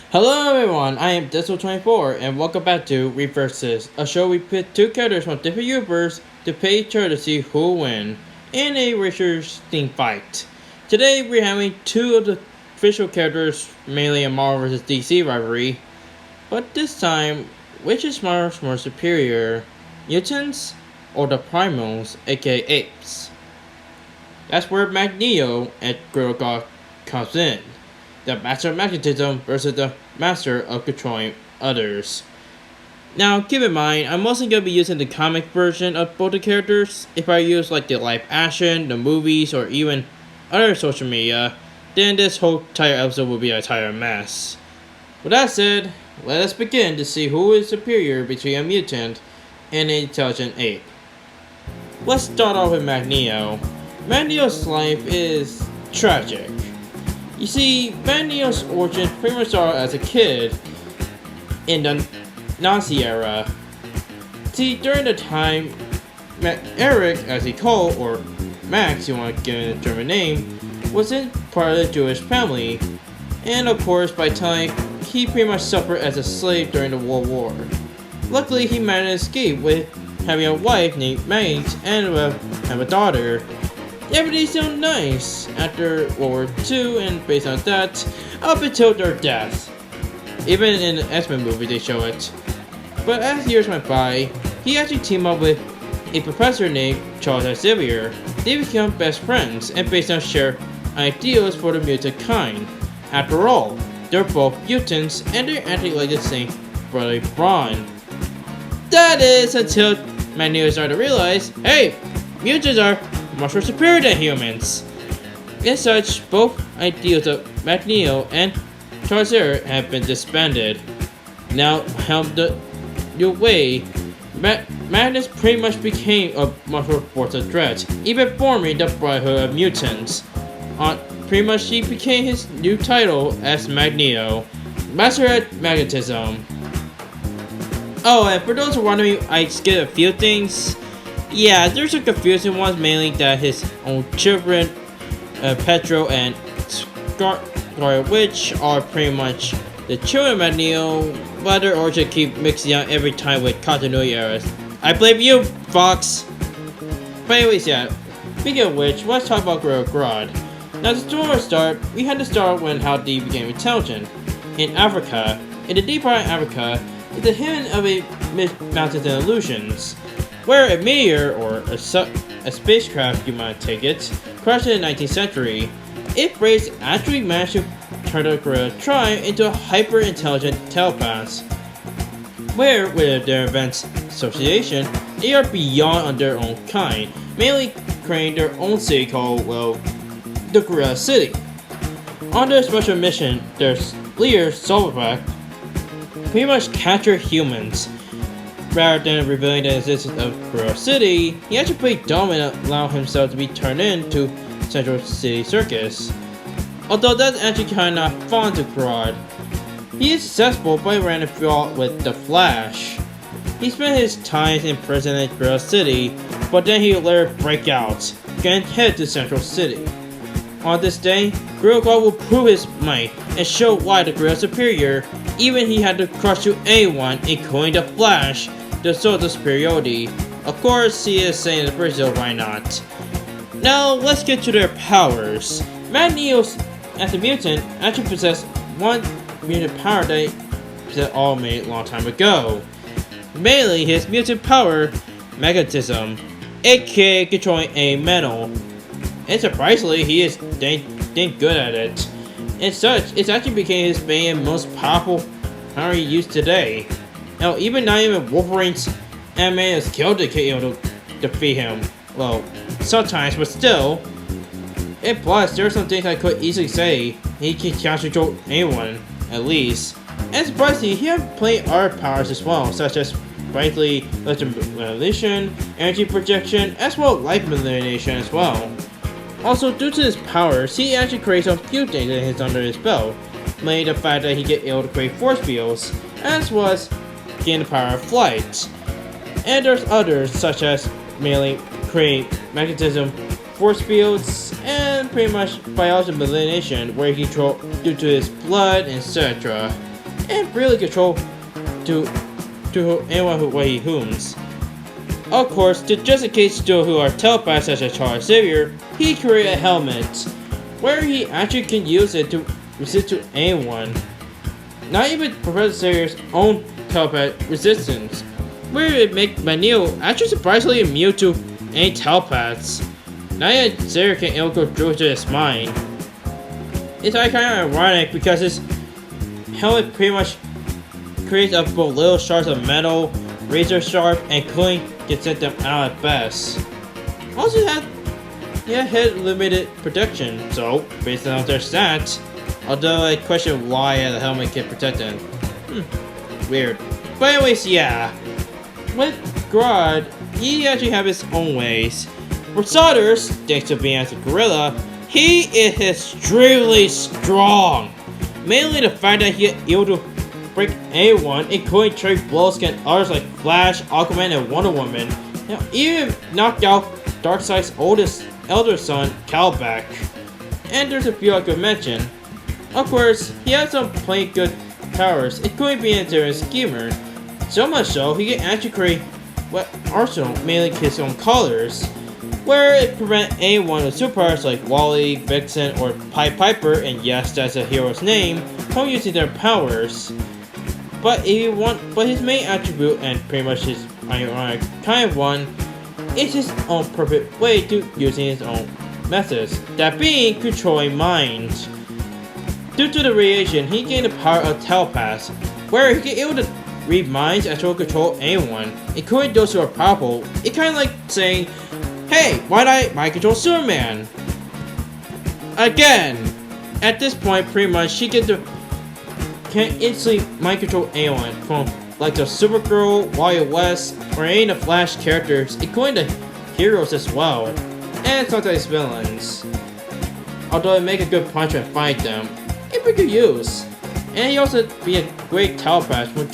Hello everyone, I am Diesel24 and welcome back to Reverses, a show we pit two characters from different universes to pay each other to see who will win in a Richards themed fight. Today we're having two of the official characters, mainly a Marvel vs DC rivalry, but this time, which is more superior, mutants or the primals, aka apes? That's where Magneto and Grodd comes in. The Master of Magnetism versus the Master of Controlling Others. Now, keep in mind, I'm mostly going to be using the comic version of both the characters. If I use like the live action, the movies, or even other social media, then this whole entire episode will be a entire mess. With that said, let us begin to see who is superior between a mutant and an intelligent ape. Let's start off with Magneto. Magneto's life is tragic. You see, Magneto's origin pretty much started as a kid in the Nazi era. See, during the time, Eric, as he called, or Max, you want to give him a German name, wasn't part of the Jewish family. And of course, by time, he pretty much suffered as a slave during the World War. Luckily, he managed to escape with having a wife named Max and have a daughter. Everything's still nice after World War II, and based on that, up until their death. Even in the X-Men movie they show it. But as years went by, he actually teamed up with a professor named Charles Xavier. They become best friends and based on shared ideals for the mutant kind. After all, they're both mutants and they're acting like the same brotherly bond. That is until Magneto started to realize, hey, mutants are much more superior than humans. As such, both ideals of Magneto and Charles Xavier have been disbanded. Now, helmed the new way, Magnus pretty much became a much more force of threat, even forming the Brotherhood of Mutants. Pretty much he became his new title as Magneto, Master of Magnetism. Oh, and for those who are wondering, I skipped a few things. Yeah, there's some confusing ones, mainly that his own children, Petro and Scarlet Witch, are pretty much the children of Magneto, but their origin keep mixing up every time with continuity errors. I blame you, Fox! But anyways, yeah, speaking of which, let's talk about Grodd. Now, the story start, we had to start when how they became intelligent. In Africa, in the deep part of Africa, is the hidden of a mountains and illusions, where a meteor, or a spacecraft you might take it, crashed in the 19th century. It race actually managed to turn the gorilla tribe into a hyper-intelligent telepaths, where, with their advanced association, they are beyond on their own kind, mainly creating their own city called, well, the Gorilla City. On their special mission, their leader, Silverback, pretty much capture humans. Rather than revealing the existence of Grodd City, he actually played dumb and allowed himself to be turned into Central City Circus. Although that's actually kinda not fun to Grodd. He is successful by running throughout with the Flash. He spent his time in prison at Grodd City, but then he later break out, and head to Central City. On this day, Grodd will prove his might and show why the Grodd is superior, even he had to crush to anyone, including the Flash, to show the superiority. Of course, he is saying in Brazil, why not? Now, let's get to their powers. Magneto, as a mutant, actually possessed one mutant power that he all made a long time ago. Mainly his mutant power, magnetism, aka controlling a metal. And surprisingly, he is dang good at it. And such, it actually became his main and most powerful power he used today. Now, even not even Wolverine's man is killed to defeat him. Well, sometimes, but still. And plus, there are some things I could easily say. He can control anyone, at least. And surprisingly, he has plenty of other powers as well, such as brightly electromagnetation, energy projection, as well as light manipulation as well. Also, due to his powers, he actually creates a few things that is under his belt, mainly the fact that he gets able to create force fields, as well as gain the power of flight. And there's others, such as mainly create magnetism, force fields, and pretty much biological manipulation, where he control due to his blood, etc. And really control to anyone who he whooms. Of course, just in case still who are telepaths such as Charles Xavier, he created a helmet, where he actually can use it to resist to anyone. Not even Professor Xavier's own telepath resistance, where it makes Magneto actually surprisingly immune to any telepaths. Not even Xavier can ill go through to his mind. It's kind of ironic because his helmet pretty much creates of both little shards of metal, razor sharp, and cooling can set them out at best. Also had limited protection, so based on their stats, although I question why the helmet can protect them. Weird. But anyways, yeah. With Grodd, he actually have his own ways. For starters, thanks to being as a gorilla, he is extremely strong. Mainly the fact that he is able to break anyone, including trade blows against others like Flash, Aquaman, and Wonder Woman. Now, even knocked out Darkseid's elder son, Calback. And there's a few I could mention. Of course, he has some plenty good powers, including being a schemer. So much so, he can actually create arsenal, mainly his own colors, where it prevents anyone with superpowers like Wally, Vixen, or Pied Piper, and yes, that's a hero's name, from using their powers. But his main attribute, and pretty much his ironic kind of one, is his own perfect way to using his own methods, that being controlling minds. Due to the radiation, he gained the power of telepath, where he can able to read minds as well as control anyone, including those who are powerful. It's kind of like saying, hey, why not I mind control Superman? Again, at this point, pretty much, she can instantly mind control anyone, from like the Supergirl, Wally West, or any of the Flash characters, including the heroes as well, and sometimes villains. Although it make a good punch and fight them, it be good use. And he also be a great telepath when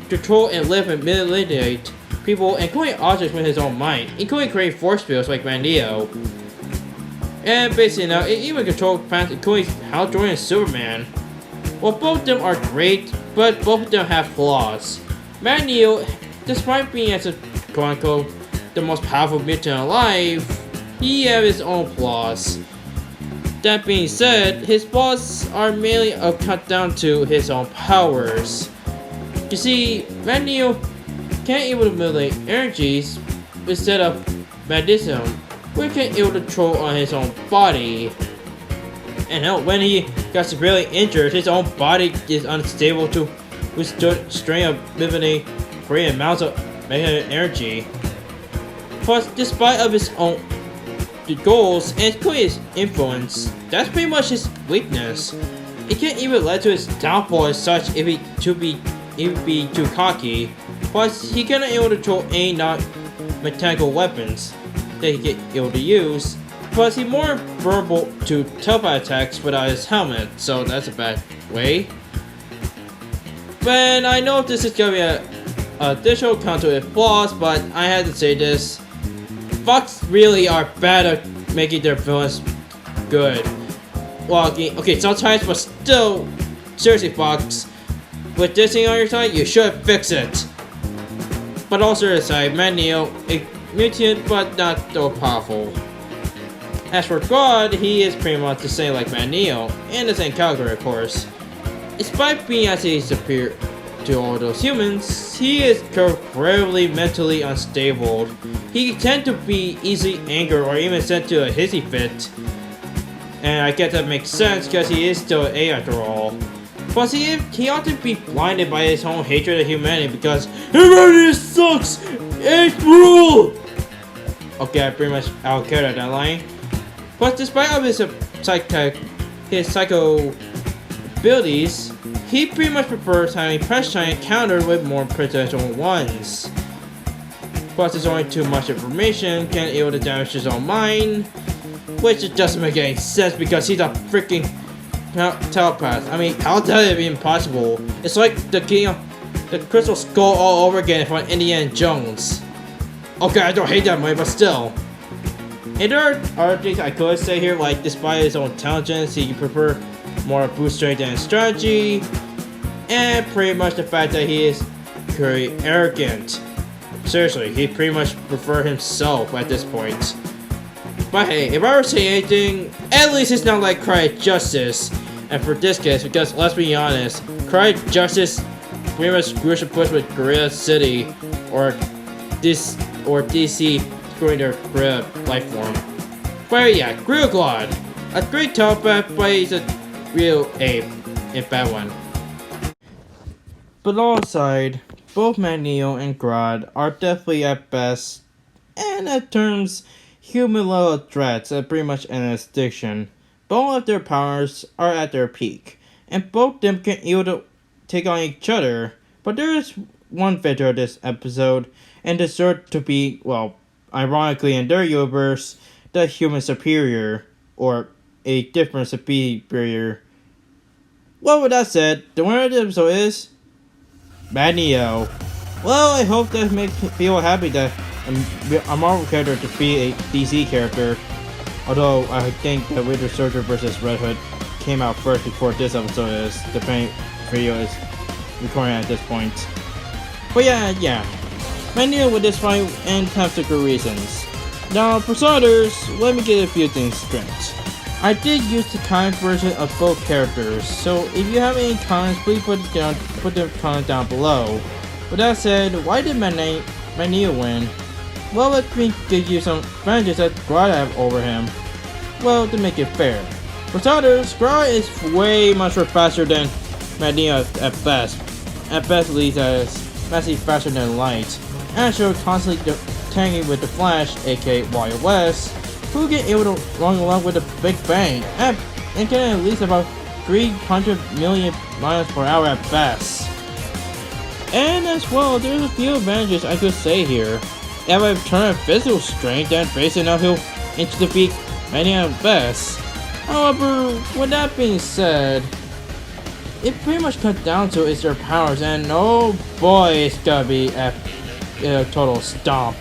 control and live and manipulate people, including objects with his own mind, including creating force fields like Magneto. And basically now, it even controls plants, including Hal Jordan and Superman. Well, both of them are great, but both of them have flaws. Magneto, despite being as a quote-unquote the most powerful mutant alive, he has his own flaws. That being said, his flaws are mainly cut down to his own powers. You see, Magneto can't able to manipulate energies instead of magnetism, which can able to control on his own body. And when he got severely injured, his own body is unstable to withstand strain of manipulating great amounts of magnetic energy. Plus, despite of his own goals and his influence, that's pretty much his weakness. it can even lead to his downfall as such if he be too cocky. Plus, he cannot able to control any non-mechanical weapons that he get able to use. Plus, he's more vulnerable to telepathy attacks without his helmet, so that's a bad way. But I know this is gonna be a additional content with flaws, but I had to say this. Fox really are bad at making their villains good. Well, okay, sometimes, but still, seriously, Fox, with this thing on your side, you should fix it. But also aside, Magneto, a mutant, but not so powerful. As for Grodd, he is pretty much the same like Magneto, and the same character, of course. Despite being as he superior to all those humans, he is incredibly mentally unstable. He tend to be easily angered or even sent to a hissy fit. And I guess that makes sense because he is still an A after all. Plus, he often be blinded by his own hatred of humanity because humanity sucks! It's rule! Okay, I pretty much outcarried that line. But despite all his psycho abilities, he pretty much prefers having press giant countered with more potential ones. Plus, there's only too much information, can't able to damage his own mind, which it doesn't make any sense because he's a freaking telepath. I mean, how does it be impossible? It's like the king of the Crystal Skull all over again from Indiana Jones. Okay, I don't hate that movie, but still. And there are other things I could say here, like despite his own intelligence, he prefer more boost strength and strategy, and pretty much the fact that he is very arrogant. Seriously, he pretty much prefer himself at this point. But hey, if I were to say anything, at least it's not like Cry Justice. And for this case, because let's be honest, Cry Justice pretty much screws the push with Gorilla City or DC screwing their Gorilla life form. But yeah, Grodd, a great telepath, but he's a real ape, a bad one. But alongside, both Magneto and Grodd are definitely at best, and at terms, human level threats at pretty much an extinction. Both of their powers are at their peak, and both them can able to take on each other. But there is one victor of this episode, and deserved to be, well, ironically in their universe, the human superior, or a different superior. Well, with that said, the winner of the episode is Magneto. Well, I hope that makes me feel happy that a Marvel character to be a DC character. Although I think that Winter Soldier vs. Red Hood came out first before this episode is, depending video is recording at this point. But yeah. Magneto with this fight and have good reasons. Now, for starters, let me get a few things straight. I did use the comic version of both characters, so if you have any comments, please put the comment down below. With that said, why did Magneto win? Well, let me give you some advantages that Grodd have over him. Well, to make it fair. For starters, Grodd is way much faster than Magneto at best. At best, at least, as massively faster than light. And so constantly tagging with the Flash, aka Wally West, who get able to run along with a Big Bang, and can at least about 300 million miles per hour at best. And as well, there's a few advantages I could say here. If I turn of physical strength, then based on how he'll inch the peak Magneto at best. However, with that being said, it pretty much comes down to is their powers, and oh boy, it's gonna be a total stomp.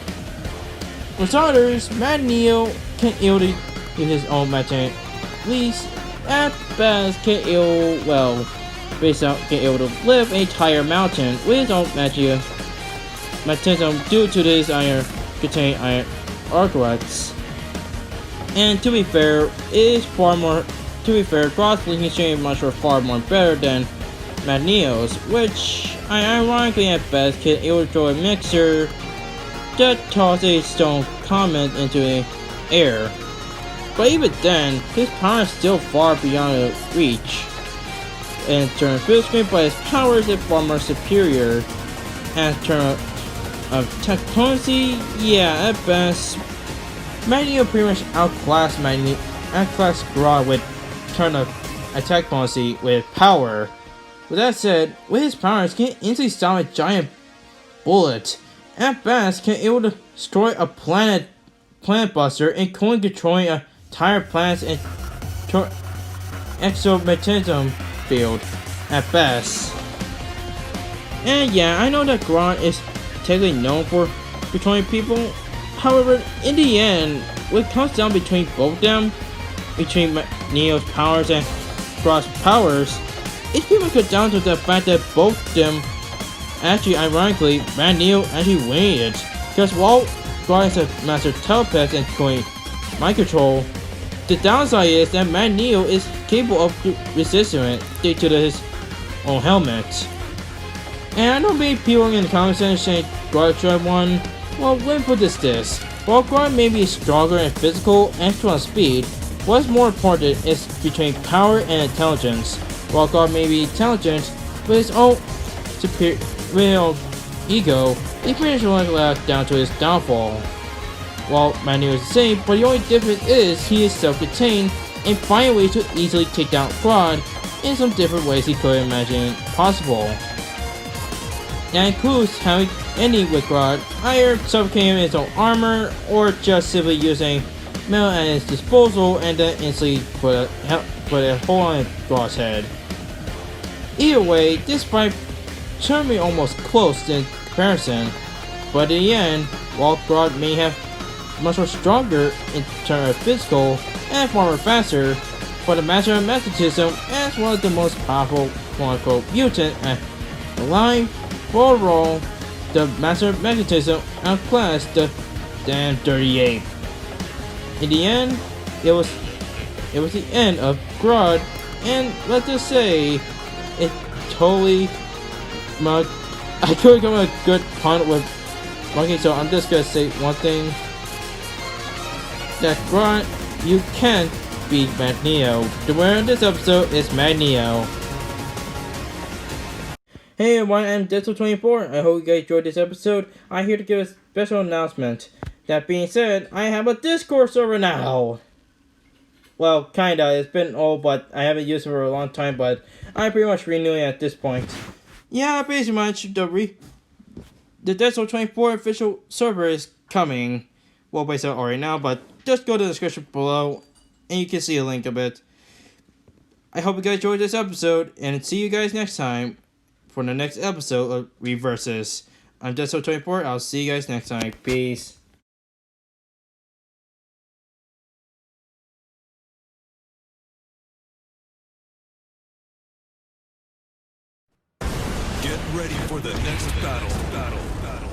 For starters, Magneto can able to use his own magic, at least at best can able, well, based out can able to lift an entire mountain with his own magic magnetism due to this containing iron arclights. And to be fair, Grodd's blinking chain much far more better than Magneto's, which ironically at best can able to throw a mixer that tosses a stone comet into the air. But even then, his power is still far beyond the reach. In terms of physical strength, but his powers are far more superior. And in terms of technology, yeah, at best, Magneto pretty much outclassed Grodd with turn of attack policy with power. With that said, with his powers, he can instantly stop a giant bullet. At best, can able to destroy a planet buster, including controlling a entire planet's exomagnetism field. At best. And yeah, I know that Grodd is technically known for controlling people. However, in the end, when it comes down between both of them, between Neo's powers and Grodd's powers, it pretty much comes down to the fact that both of them, actually, ironically, Magneto actually winning it. Because while Grodd is a master telepath and controlling mind control, the downside is that Magneto is capable of resisting it due to his own helmet. And I know many people in the comments saying Grodd should have won. Well, let me put this. While Grodd may be stronger in physical and speed, what's more important is between power and intelligence. While Grodd may be intelligent, with his own superior ego, he pretty much left down to his downfall. While Magneto is the same, but the only difference is he is self-contained and finding ways to easily take down Grodd in some different ways he could imagine possible. That includes having ending with Grodd either suffocating his own armor or just simply using metal at his disposal and then instantly put a hole on Grodd's head. Either way, this fight turned me almost close in comparison, but in the end, while Grodd may have much more stronger in terms of physical and far more faster, but the Master of Magnetism as one of the most powerful quote-unquote mutant alive. Overall, the Master of Magnetism outclassed the damn dirty ape. In the end, it was the end of Grodd, and let's just say, it totally I couldn't come up with a good pun with Monkey, so I'm just gonna say one thing. That Grodd, you can't beat Magneto. The winner of this episode is Magneto. Hey everyone, I'm Digital24. I hope you guys enjoyed this episode. I'm here to give a special announcement. That being said, I have a Discord server now. Well, kinda. It's been old, but I haven't used it for a long time, but I'm pretty much renewing at this point. Yeah, basically much the Digital24 official server is coming. Well, basically already now, but just go to the description below and you can see a link of it. I hope you guys enjoyed this episode, and see you guys next time for the next episode of Reverses. I'm Deso24. I'll see you guys next time. Peace. Get ready for the next battle.